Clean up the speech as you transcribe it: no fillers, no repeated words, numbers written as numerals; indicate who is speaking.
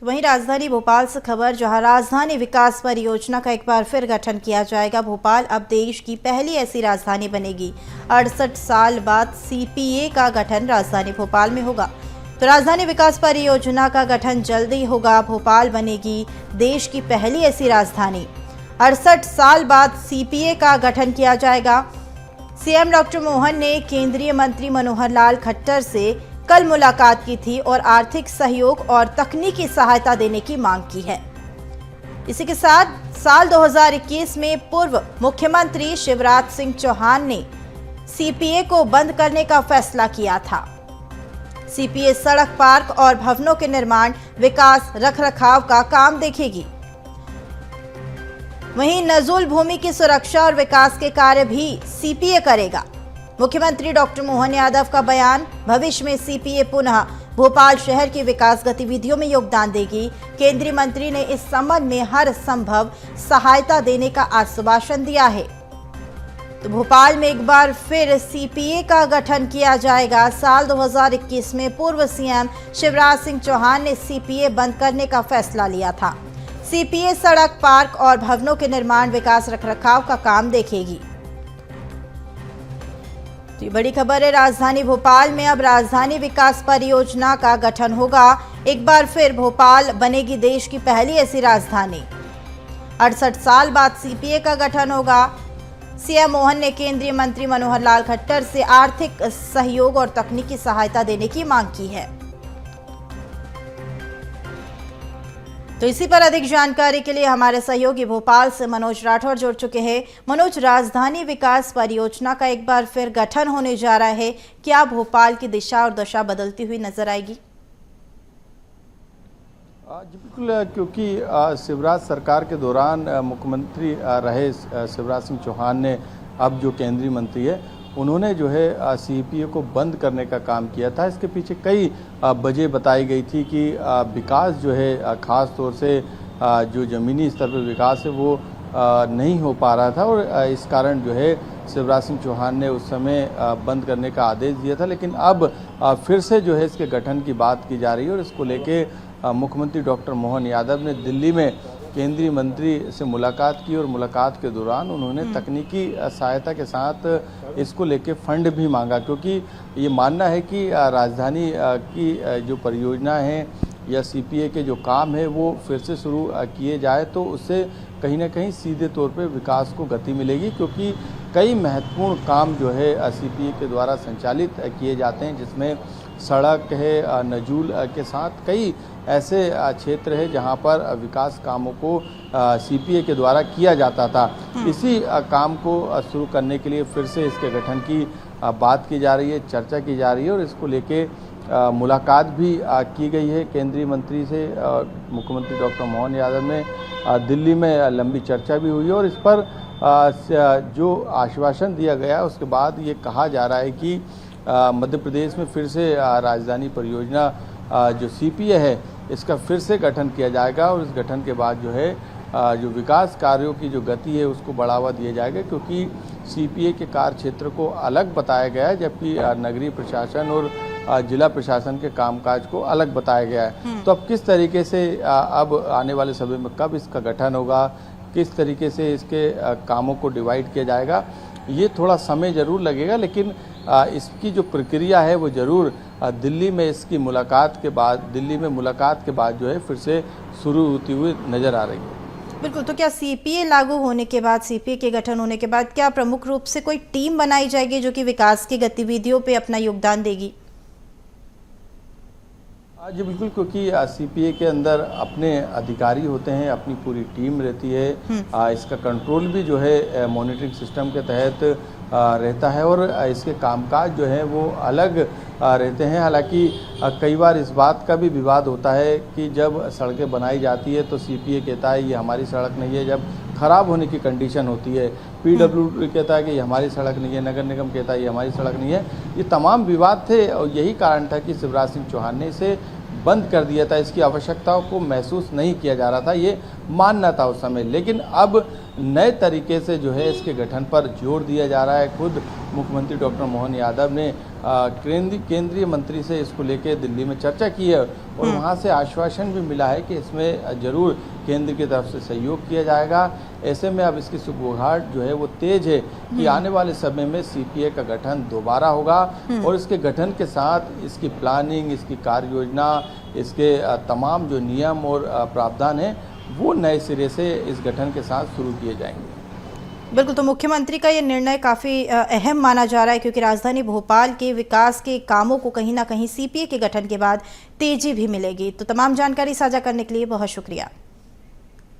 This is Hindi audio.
Speaker 1: तो वहीं राजधानी भोपाल से खबर, जहां राजधानी विकास परियोजना का एक बार फिर गठन किया जाएगा। भोपाल अब देश की पहली ऐसी राजधानी बनेगी। 68 साल बाद सीपीए का गठन राजधानी भोपाल में होगा। तो राजधानी विकास परियोजना का गठन जल्दी होगा। भोपाल बनेगी देश की पहली ऐसी राजधानी। 68 साल बाद सीपीए का गठन किया जाएगा। सीएम डॉक्टर मोहन ने केंद्रीय मंत्री मनोहर लाल खट्टर से कल मुलाकात की थी और आर्थिक सहयोग और तकनीकी सहायता देने की मांग की है। इसी के साथ साल 2021 में पूर्व मुख्यमंत्री शिवराज सिंह चौहान ने सीपीए को बंद करने का फैसला किया था। सीपीए सड़क, पार्क और भवनों के निर्माण, विकास, रखरखाव का काम देखेगी। वहीं नजूल भूमि की सुरक्षा और विकास के कार्य भी सीपीए करेगा। मुख्यमंत्री डॉक्टर मोहन यादव का बयान, भविष्य में सीपीए पुनः भोपाल शहर की विकास गतिविधियों में योगदान देगी। केंद्रीय मंत्री ने इस संबंध में हर संभव सहायता देने का आश्वासन दिया है। तो भोपाल में एक बार फिर सीपीए का गठन किया जाएगा। साल 2021 में पूर्व सीएम शिवराज सिंह चौहान ने सीपीए बंद करने का फैसला लिया था। सीपीए सड़क, पार्क और भवनों के निर्माण, विकास, रखरखाव का काम देखेगी। तो बड़ी खबर है, राजधानी भोपाल में अब राजधानी विकास परियोजना का गठन होगा। एक बार फिर भोपाल बनेगी देश की पहली ऐसी राजधानी। 68 साल बाद सीपीए का गठन होगा। सीएम मोहन ने केंद्रीय मंत्री मनोहर लाल खट्टर से आर्थिक सहयोग और तकनीकी सहायता देने की मांग की है। तो इसी पर अधिक जानकारी के लिए हमारे सहयोगी भोपाल से मनोज राठौर जुड़ चुके हैं। मनोज, राजधानी विकास परियोजना का एक बार फिर गठन होने जा रहा है, क्या भोपाल की दिशा और दशा बदलती हुई नजर आएगी?
Speaker 2: जी बिल्कुल, क्योंकि शिवराज सरकार के दौरान मुख्यमंत्री रहे शिवराज सिंह चौहान ने, अब जो केंद्रीय मंत्री है, उन्होंने जो है सीपीए को बंद करने का काम किया था। इसके पीछे कई वजह बताई गई थी कि विकास जो है, ख़ास तौर से जो ज़मीनी स्तर पर विकास है वो नहीं हो पा रहा था और इस कारण जो है शिवराज सिंह चौहान ने उस समय बंद करने का आदेश दिया था। लेकिन अब फिर से जो है इसके गठन की बात की जा रही है और इसको लेके मुख्यमंत्री डॉक्टर मोहन यादव ने दिल्ली में केंद्रीय मंत्री से मुलाकात की और मुलाकात के दौरान उन्होंने तकनीकी सहायता के साथ इसको लेके फंड भी मांगा, क्योंकि ये मानना है कि राजधानी की जो परियोजना है या सीपीए के जो काम है वो फिर से शुरू किए जाए तो उससे कहीं ना कहीं सीधे तौर पे विकास को गति मिलेगी, क्योंकि कई महत्वपूर्ण काम जो है सीपीए के द्वारा संचालित किए जाते हैं, जिसमें सड़क है, नजूल के साथ कई ऐसे क्षेत्र है जहां पर विकास कामों को सीपीए के द्वारा किया जाता था। इसी काम को शुरू करने के लिए फिर से इसके गठन की बात की जा रही है, चर्चा की जा रही है और इसको लेके मुलाकात भी की गई है केंद्रीय मंत्री से। मुख्यमंत्री डॉक्टर मोहन यादव ने दिल्ली में लंबी चर्चा भी हुई और इस पर जो आश्वासन दिया गया उसके बाद ये कहा जा रहा है कि मध्य प्रदेश में फिर से राजधानी परियोजना जो सीपीए है इसका फिर से गठन किया जाएगा और इस गठन के बाद जो है जो विकास कार्यों की जो गति है उसको बढ़ावा दिया जाएगा, क्योंकि सीपीए के कार्य क्षेत्र को अलग बताया गया है जबकि नगरीय प्रशासन और जिला प्रशासन के कामकाज को अलग बताया गया है। तो अब किस तरीके से अब आने वाले समय में कब इसका गठन होगा, किस तरीके से इसके कामों को डिवाइड किया जाएगा, ये थोड़ा समय ज़रूर लगेगा, लेकिन इसकी जो प्रक्रिया है वो ज़रूर दिल्ली में इसकी मुलाकात के बाद जो है फिर से शुरू होती हुई नज़र आ रही है।
Speaker 1: बिल्कुल, तो क्या सीपीए लागू होने के बाद, सीपीए के गठन होने के बाद क्या प्रमुख रूप से कोई टीम बनाई जाएगी जो कि विकास की गतिविधियों पे अपना योगदान देगी?
Speaker 2: जी बिल्कुल, क्योंकि सीपीए के अंदर अपने अधिकारी होते हैं, अपनी पूरी टीम रहती है। इसका कंट्रोल भी जो है मॉनिटरिंग सिस्टम के तहत रहता है और इसके कामकाज जो है वो अलग रहते हैं। हालांकि कई बार इस बात का भी विवाद होता है कि जब सड़कें बनाई जाती है तो सीपीए कहता है ये हमारी सड़क नहीं है, जब ख़राब होने की कंडीशन होती है पीडब्ल्यूडी कहता है कि ये हमारी सड़क नहीं है, नगर निगम कहता है ये हमारी सड़क नहीं है। ये तमाम विवाद थे और यही कारण था कि शिवराज सिंह चौहान ने इसे बंद कर दिया था। इसकी आवश्यकताओं को महसूस नहीं किया जा रहा था, ये मानना था उस समय। लेकिन अब नए तरीके से जो है इसके गठन पर जोर दिया जा रहा है। खुद मुख्यमंत्री डॉक्टर मोहन यादव ने केंद्रीय मंत्री से इसको लेकर दिल्ली में चर्चा की है और वहाँ से आश्वासन भी मिला है कि इसमें जरूर केंद्र की तरफ से सहयोग किया जाएगा। ऐसे में अब इसकी सुगबुगाहट जो है वो तेज है कि आने वाले समय में सीपीए का गठन दोबारा होगा और इसके गठन के साथ इसकी प्लानिंग, इसकी कार्य योजना, इसके तमाम जो नियम और प्रावधान हैं वो नए सिरे से इस गठन के साथ शुरू किए जाएंगे।
Speaker 1: बिल्कुल, तो मुख्यमंत्री का ये निर्णय काफ़ी अहम माना जा रहा है क्योंकि राजधानी भोपाल के विकास के कामों को कहीं ना कहीं सीपीए के गठन के बाद तेजी भी मिलेगी। तो तमाम जानकारी साझा करने के लिए बहुत शुक्रिया।